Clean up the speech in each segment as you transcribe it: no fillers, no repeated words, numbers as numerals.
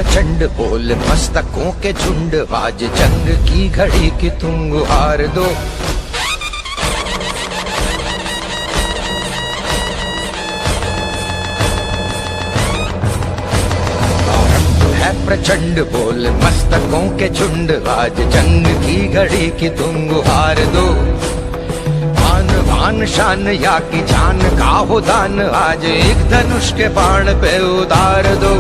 प्रचंड बोल मस्तकों के झुंड, आज जंग की घड़ी की तुम गुहार दो। है प्रचंड बोल मस्तकों के झुंड, आज जंग की घड़ी की तुम गुहार दो। आन बान शान या की जान का हो दान, आज एक धनुष के बाण पे उतार दो।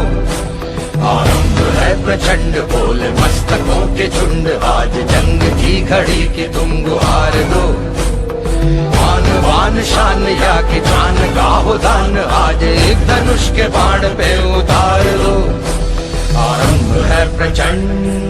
आरंभ है प्रचंड बोल मस्तकों के झुंड, आज जंग की घड़ी की तुम गुहार दो। आन बान शान या की जान का हो दान, आज एक धनुष के बाण पे उतार दो। आरंभ है प्रचंड।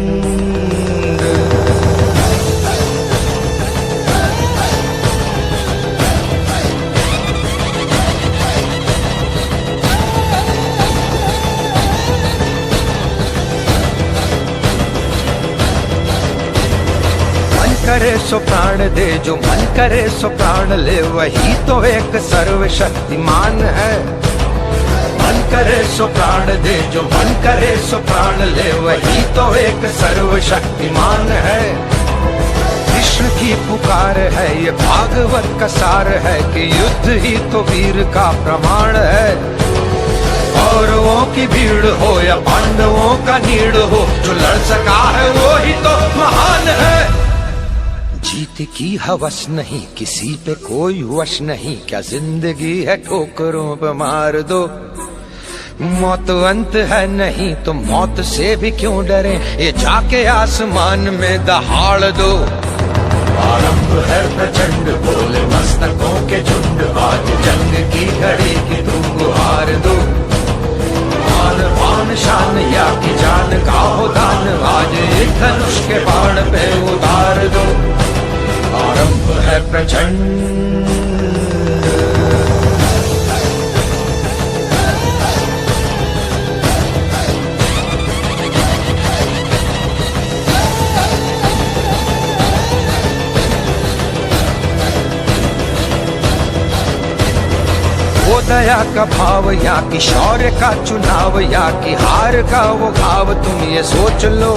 करे सो प्राण दे, जो मन करे सो प्राण ले, वही तो एक सर्वशक्तिमान है। मन करे सो प्राण दे, जो मन करे सो प्राण ले, वही तो एक सर्वशक्तिमान है। कृष्ण की पुकार है, ये भागवत का सार है, कि युद्ध ही तो वीर का प्रमाण है। कौरवों की भीड़ हो या पांडवों का नीड़ हो, जो लड़ सका है वो ही तो महान है। जीत की हवस नहीं, किसी पे कोई वश नहीं, क्या जिंदगी है ठोकरों पे मार दो। मौत अंत है नहीं तो मौत से भी क्यों डरे, ये जाके आसमान में दहाड़ दो। आरंभ है प्रचंड बोले मस्तकों के झुंड, आज जंग की घड़ी की तुम गुहार दो। आन बान शान या की जान का हो दान, आज एक धनुष के बाण पे उतार दो। आरंभ है प्रचंड। वो दया का भाव या कि शौर्य का चुनाव, या कि हार का वो घाव, तुम ये सोच लो।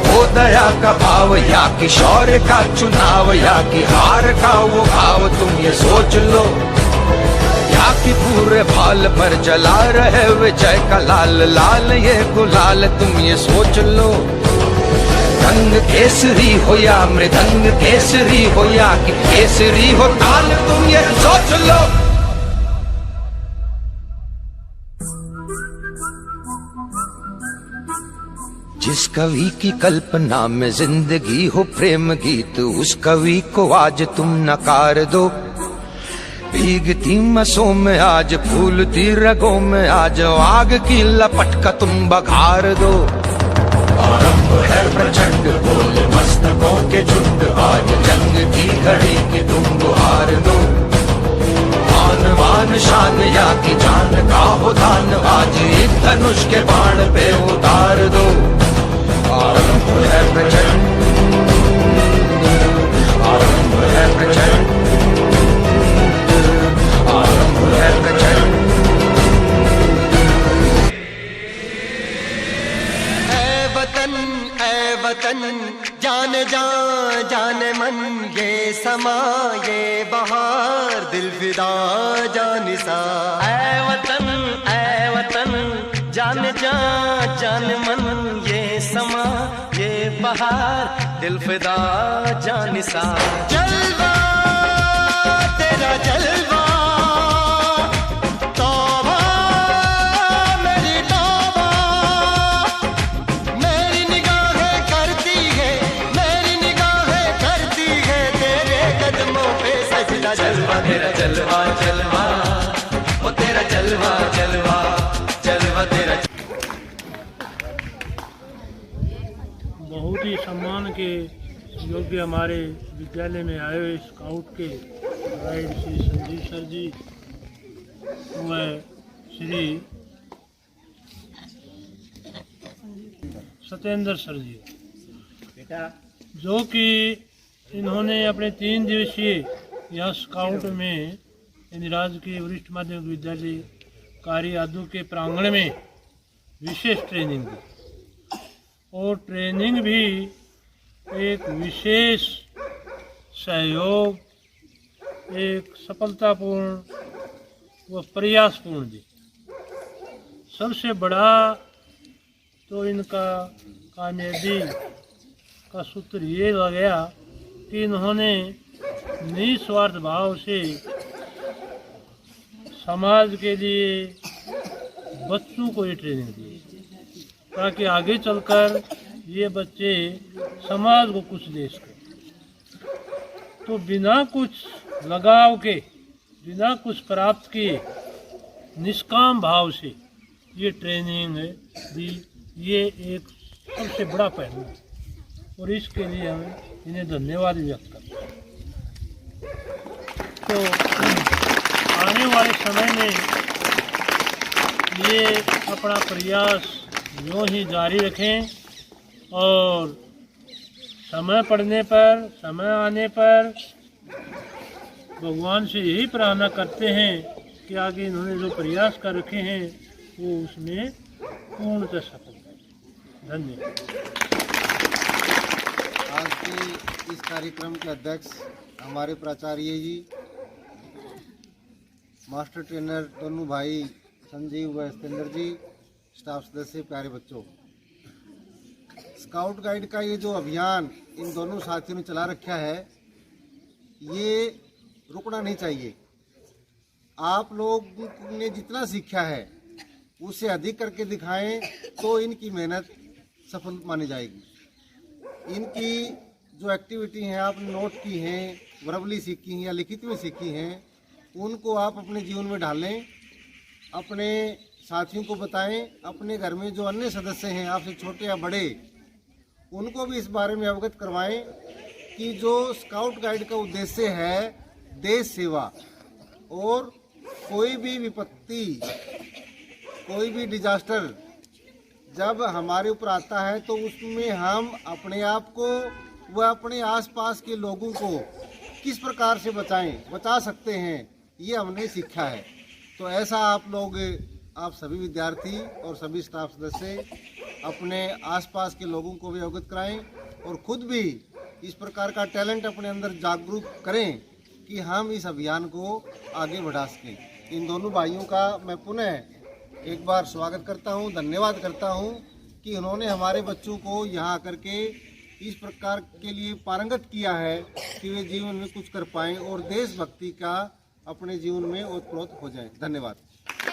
वो दया का भाव या कि शौर्य का चुनाव, या कि हार का वो भाव, तुम ये सोच लो। या कि पूरे भाल पर जला रहे विजय का लाल लाल ये गुलाल, तुम ये सोच लो। रंग केसरी हो या मृदंग केसरी हो, या कि केसरी हो ताल, तुम ये सोच लो। जिस कवि की कल्पना में जिंदगी हो प्रेम गीत, उस कवि को आज तुम नकार दो। भीगती मसों में आज फूलती रगों में आज, आग की लपट का तुम बघार दो। आरंभ है प्रचंड बोल मस्तकों के झुंड, आज जंग की घड़ी की तुम गुहार दो। आन बान शान या की जान का हो दान, आज एक धनुष के बाण पे उतार दो। आरंभ है प्रचंड, आरंभ है प्रचंड, आरंभ है प्रचंड। ऐ वतन जान जान जान मन, ये समा ये बहार दिल फिदा जानिसा। ऐ वतन जान जान जान मन, ये समा ये बहार दिल फिदा जानिसा। जलवा तेरा जलवा, तौबा मेरी तौबा, मेरी निगाहें करती है, मेरी निगाहें करती है तेरे कदमों पे सजदा। जलवा तेरा जलवा जलवा, ओ तेरा जलवा जलवा जलवा तेरा। बहुत ही सम्मान के योग्य हमारे विद्यालय में आए हुए स्काउट के गाइड श्री संजीव सर जी व श्री सत्येंद्र सर जी, जो कि इन्होंने अपने 3 दिवसीय यह स्काउट में यानी राजकीय वरिष्ठ माध्यमिक विद्यालय कार्य आदू के प्रांगण में विशेष ट्रेनिंग दी और ट्रेनिंग भी एक विशेष सहयोग, एक सफलतापूर्ण व प्रयासपूर्ण दी। सबसे बड़ा तो इनका कामयाबी का सूत्र ये लग गया कि इन्होंने निस्वार्थ भाव से समाज के लिए बच्चों को ये ट्रेनिंग दी ताकि आगे चलकर ये बच्चे समाज को कुछ दे सकें। तो बिना कुछ लगाव के, बिना कुछ प्राप्त किए, निष्काम भाव से ये ट्रेनिंग दी, ये एक सबसे बड़ा पहलू है और इसके लिए हम इन्हें धन्यवाद व्यक्त करते हैं। तो आने वाले समय में ये अपना प्रयास यूँ ही जारी रखें और समय पड़ने पर, समय आने पर भगवान से यही प्रार्थना करते हैं कि आगे इन्होंने जो प्रयास कर रखे हैं वो उसमें पूर्णतः सफल करें। धन्यवाद। आज के इस कार्यक्रम के अध्यक्ष हमारे प्राचार्य जी, मास्टर ट्रेनर दोनों भाई संजीव व सतेंद्र जी, स्टाफ सदस्य, प्यारे बच्चों, स्काउट गाइड का ये जो अभियान इन दोनों साथियों ने चला रखा है, ये रुकना नहीं चाहिए। आप लोग ने जितना सीखा है उससे अधिक करके दिखाएं तो इनकी मेहनत सफल मानी जाएगी। इनकी जो एक्टिविटी हैं आपने नोट की हैं, वर्बली सीखी हैं या लिखित में सीखी हैं, उनको आप अपने जीवन में ढालें, अपने साथियों को बताएं, अपने घर में जो अन्य सदस्य हैं आपसे छोटे या बड़े, उनको भी इस बारे में अवगत करवाएं कि जो स्काउट गाइड का उद्देश्य है देश सेवा, और कोई भी विपत्ति, कोई भी डिजास्टर जब हमारे ऊपर आता है तो उसमें हम अपने आप को व अपने आसपास के लोगों को किस प्रकार से बचा सकते हैं, ये हमने सीखा है। तो ऐसा आप सभी विद्यार्थी और सभी स्टाफ सदस्य अपने आसपास के लोगों को भी अवगत कराएं और खुद भी इस प्रकार का टैलेंट अपने अंदर जागरूक करें कि हम इस अभियान को आगे बढ़ा सकें। इन दोनों भाइयों का मैं पुनः एक बार स्वागत करता हूं, धन्यवाद करता हूं कि उन्होंने हमारे बच्चों को यहाँ आकर के इस प्रकार के लिए पारंगत किया है कि वे जीवन में कुछ कर पाएं और देशभक्ति का अपने जीवन में ओतप्रोत हो जाएं। धन्यवाद।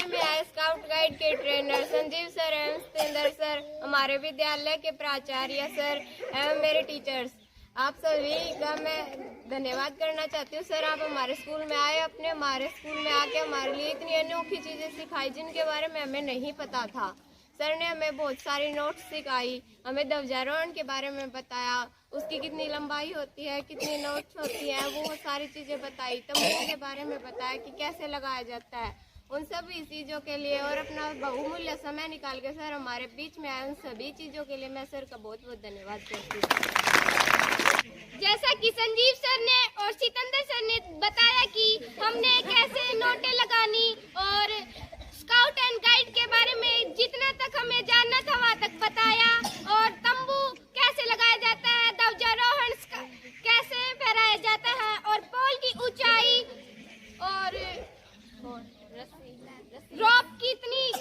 मैं स्काउट गाइड के ट्रेनर संजीव सर एवं सतेंद्र सर, हमारे विद्यालय के प्राचार्य सर एवं मेरे टीचर्स, आप सभी का मैं धन्यवाद करना चाहती हूँ। सर, आप हमारे स्कूल में आए, हमारे स्कूल में आके हमारे लिए इतनी अनोखी चीज़ें सिखाई जिनके बारे में हमें नहीं पता था। सर ने हमें बहुत सारी नोट्स सिखाई, हमें ध्वजारोहण के बारे में बताया, उसकी कितनी लंबाई होती है, कितनी नोट्स होती हैं, वो सारी चीज़ें बताई। तंबू के बारे में बताया कि कैसे लगाया जाता है। उन सभी चीज़ों के लिए और अपना बहुमूल्य समय निकाल के सर हमारे बीच में आए, उन सभी चीज़ों के लिए मैं सर का बहुत बहुत धन्यवाद करती हूँ। जैसा कि संजीव सर ने और सितंदर सर ने बताया कि हमने कैसे नोटें लगानी और स्काउट एंड गाइड के बारे में जितना तक हमें जानना था वहाँ तक बताया, और तंबू कैसे लगाया जाता है, ध्वजारोहण कैसे फहराया जाता है, और पोल की ऊंचाई और रॉप की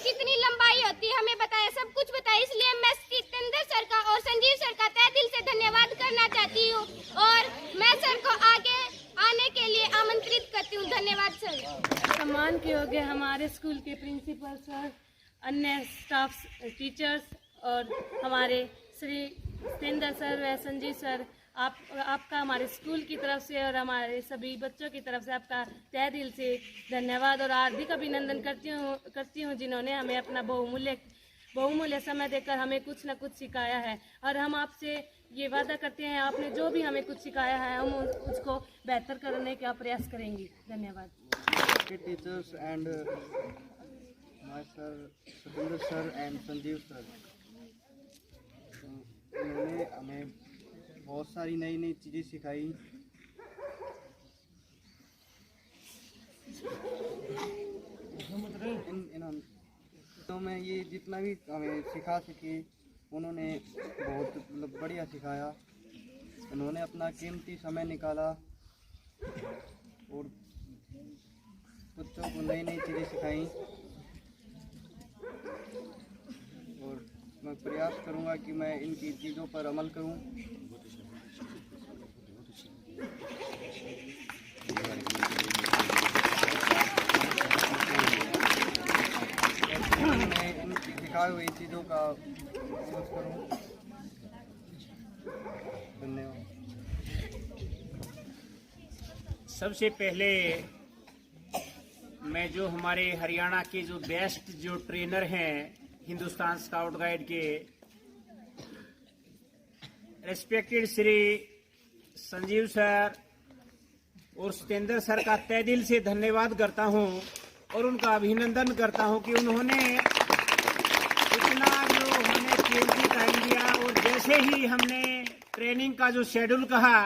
कितनी लंबाई होती है हमें बताया, सब कुछ बताया। इसलिए मैं सितंदर सर का और संजीव सर का तहे दिल से धन्यवाद करना चाहती हूँ और मैं सर को आगे आने के लिए आमंत्रित करती हूँ। धन्यवाद सर। सम्मान के योग्य हमारे स्कूल के प्रिंसिपल सर, अन्य स्टाफ टीचर्स और हमारे श्री सतेंद्र सर व संजीव सर, आपका हमारे स्कूल की तरफ से और हमारे सभी बच्चों की तरफ से आपका तहे दिल से धन्यवाद और हार्दिक अभिनंदन करती हूँ जिन्होंने हमें अपना बहुमूल्य समय देकर हमें कुछ न कुछ सिखाया है। और हम आपसे ये वादा करते हैं, आपने जो भी हमें कुछ सिखाया है हम उसको बेहतर करने का प्रयास करेंगे। धन्यवाद। Teachers and my sir Satendra sir and Sanjeev sir, उन्होंने हमें बहुत सारी नई नई चीज़ें सिखाई। तो मैं ये जितना भी हमें सिखा सके उन्होंने बहुत मतलब बढ़िया सिखाया। उन्होंने अपना कीमती समय निकाला और बच्चों को नई नई चीज़ें सिखाई और मैं प्रयास करूंगा कि मैं इनकी चीज़ों पर अमल करूं। मैं इनकी सिखाई हुई चीज़ों का यूज़ करूं। धन्यवाद। सबसे पहले मैं जो हमारे हरियाणा के जो बेस्ट जो ट्रेनर हैं हिंदुस्तान स्काउट गाइड के रेस्पेक्टेड श्री संजीव सर और सतेंद्र सर का तहे दिल से धन्यवाद करता हूं और उनका अभिनंदन करता हूं कि उन्होंने इतना जो हमें कीमती टाइम दिया और जैसे ही हमने ट्रेनिंग का जो शेड्यूल कहा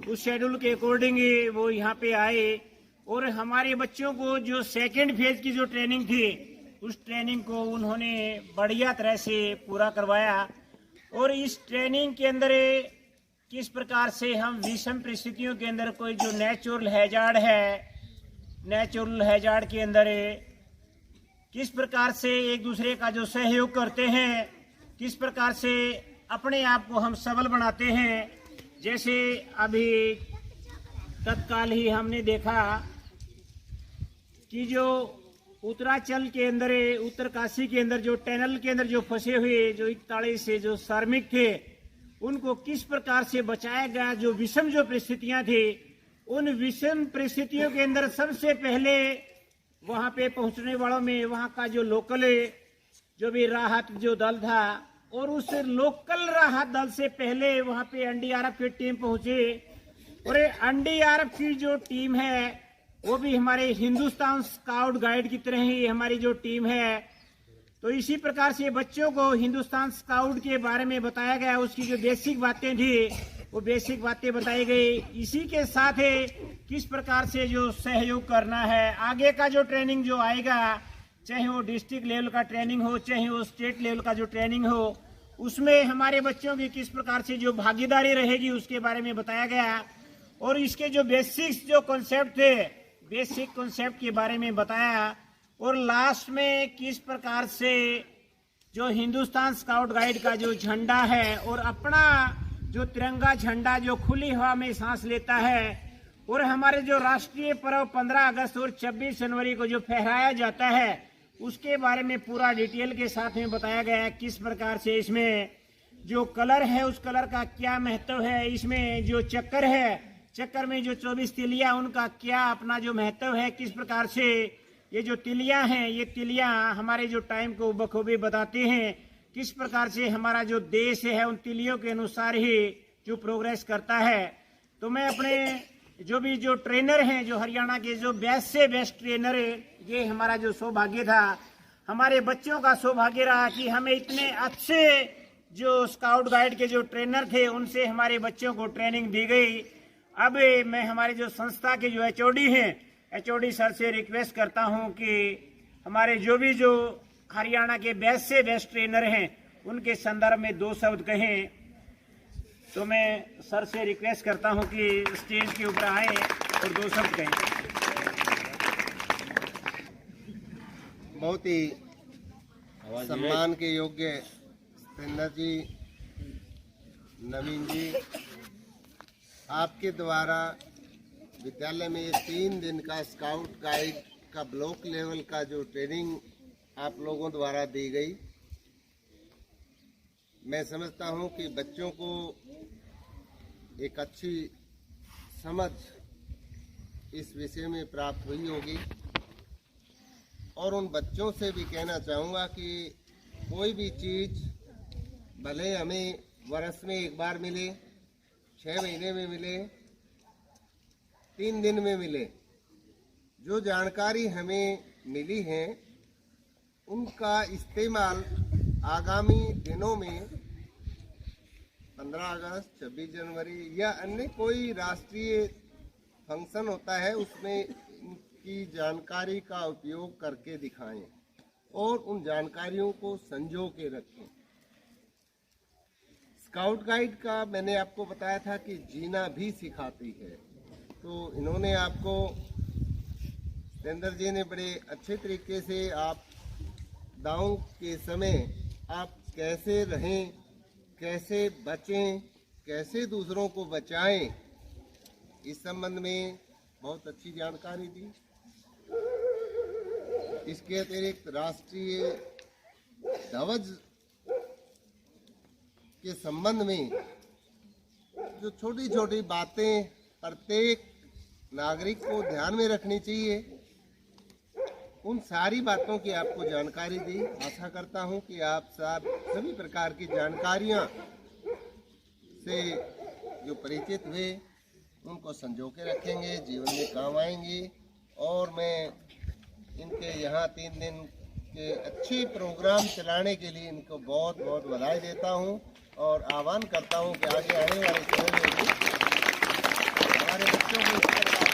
उस शेड्यूल के अकॉर्डिंग वो यहाँ पे आए और हमारे बच्चों को जो सेकेंड फेज की जो ट्रेनिंग थी उस ट्रेनिंग को उन्होंने बढ़िया तरह से पूरा करवाया। और इस ट्रेनिंग के अंदर किस प्रकार से हम विषम परिस्थितियों के अंदर कोई जो नेचुरल हैजार्ड है, नेचुरल हैजार्ड के अंदर किस प्रकार से एक दूसरे का जो सहयोग करते हैं, किस प्रकार से अपने आप को हम सबल बनाते हैं। जैसे अभी तत्काल ही हमने देखा कि जो उत्तरांचल के अंदर, उत्तरकाशी के अंदर जो टनल के अंदर जो फंसे हुए जो 41 से जो श्रमिक थे उनको किस प्रकार से बचाया गया। जो विषम जो परिस्थितियां थी उन विषम परिस्थितियों के अंदर सबसे पहले वहां पे पहुंचने वालों में वहां का जो लोकल जो भी राहत जो दल था और उस लोकल राहत दल से पहले वहां पे एनडीआरएफ की टीम पहुंची और एनडीआरएफ की जो टीम है वो भी हमारे हिंदुस्तान स्काउट गाइड की तरह ही हमारी जो टीम है। तो इसी प्रकार से बच्चों को हिंदुस्तान स्काउट के बारे में बताया गया, उसकी जो बेसिक बातें थी वो बेसिक बातें बताई गई। इसी के साथ किस प्रकार से जो सहयोग करना है, आगे का जो ट्रेनिंग जो आएगा, चाहे वो डिस्ट्रिक्ट लेवल का ट्रेनिंग हो चाहे वो स्टेट लेवल का जो ट्रेनिंग हो, उसमें हमारे बच्चों की किस प्रकार से जो भागीदारी रहेगी उसके बारे में बताया गया। और इसके जो बेसिक्स जो कॉन्सेप्ट थे, बेसिक कॉन्सेप्ट के बारे में बताया। और लास्ट में किस प्रकार से जो हिंदुस्तान स्काउट गाइड का जो झंडा है और अपना जो तिरंगा झंडा जो खुली हवा में सांस लेता है और हमारे जो राष्ट्रीय पर्व 15 अगस्त और 26 जनवरी को जो फहराया जाता है उसके बारे में पूरा डिटेल के साथ में बताया गया है। किस प्रकार से इसमें जो कलर है उस कलर का क्या महत्व है, इसमें जो चक्कर है चक्कर में जो 24 तिलियां उनका क्या अपना जो महत्व है, किस प्रकार से ये जो तिलियां हैं ये तिलियां हमारे जो टाइम को बखूबी बताते हैं, किस प्रकार से हमारा जो देश है उन तिलियों के अनुसार ही जो प्रोग्रेस करता है। तो मैं अपने जो भी जो ट्रेनर हैं जो हरियाणा के जो बेस्ट से बेस्ट ट्रेनर है, ये हमारा जो सौभाग्य था, हमारे बच्चों का सौभाग्य रहा कि हमें इतने अच्छे जो स्काउट गाइड के जो ट्रेनर थे उनसे हमारे बच्चों को ट्रेनिंग दी गई। अब मैं हमारे जो संस्था के जो एचओडी हैं, एचओडी सर से रिक्वेस्ट करता हूं कि हमारे जो भी जो हरियाणा के बेस्ट से बेस्ट ट्रेनर हैं उनके संदर्भ में 2 शब्द कहें। तो मैं सर से रिक्वेस्ट करता हूं कि स्टेज के ऊपर आए और 2 शब्द कहें। बहुत ही सम्मान के योग्य सतेंद्र जी, नवीन जी, आपके द्वारा विद्यालय में ये 3 दिन का स्काउट गाइड का ब्लॉक लेवल का जो ट्रेनिंग आप लोगों द्वारा दी गई, मैं समझता हूं कि बच्चों को एक अच्छी समझ इस विषय में प्राप्त हुई होगी। और उन बच्चों से भी कहना चाहूँगा कि कोई भी चीज़ भले हमें वर्ष में एक बार मिले, 6 महीने में मिले, 3 दिन में मिले, जो जानकारी हमें मिली है उनका इस्तेमाल आगामी दिनों में 15 अगस्त, 26 जनवरी या अन्य कोई राष्ट्रीय फंक्शन होता है उसमें की जानकारी का उपयोग करके दिखाएं। और उन जानकारियों को संजो के रखें। स्काउट गाइड का मैंने आपको बताया था कि जीना भी सिखाती है, तो इन्होंने आपको, सतेंद्र जी ने बड़े अच्छे तरीके से आपदाओं के समय आप कैसे रहें, कैसे बचें, कैसे दूसरों को बचाएं, इस संबंध में बहुत अच्छी जानकारी दी। इसके अतिरिक्त राष्ट्रीय ध्वज के संबंध में जो छोटी छोटी बातें प्रत्येक नागरिक को ध्यान में रखनी चाहिए, उन सारी बातों की आपको जानकारी दी। आशा करता हूं कि आप सभी प्रकार की जानकारियां से जो परिचित हुए उनको संजो के रखेंगे, जीवन में काम आएंगे। और मैं इनके यहाँ 3 दिन के अच्छे प्रोग्राम चलाने के लिए इनको बहुत बहुत बधाई देता हूँ और आह्वान करता हूँ कि आगे आने वाले समय में भी हमारे बच्चों को इस तरह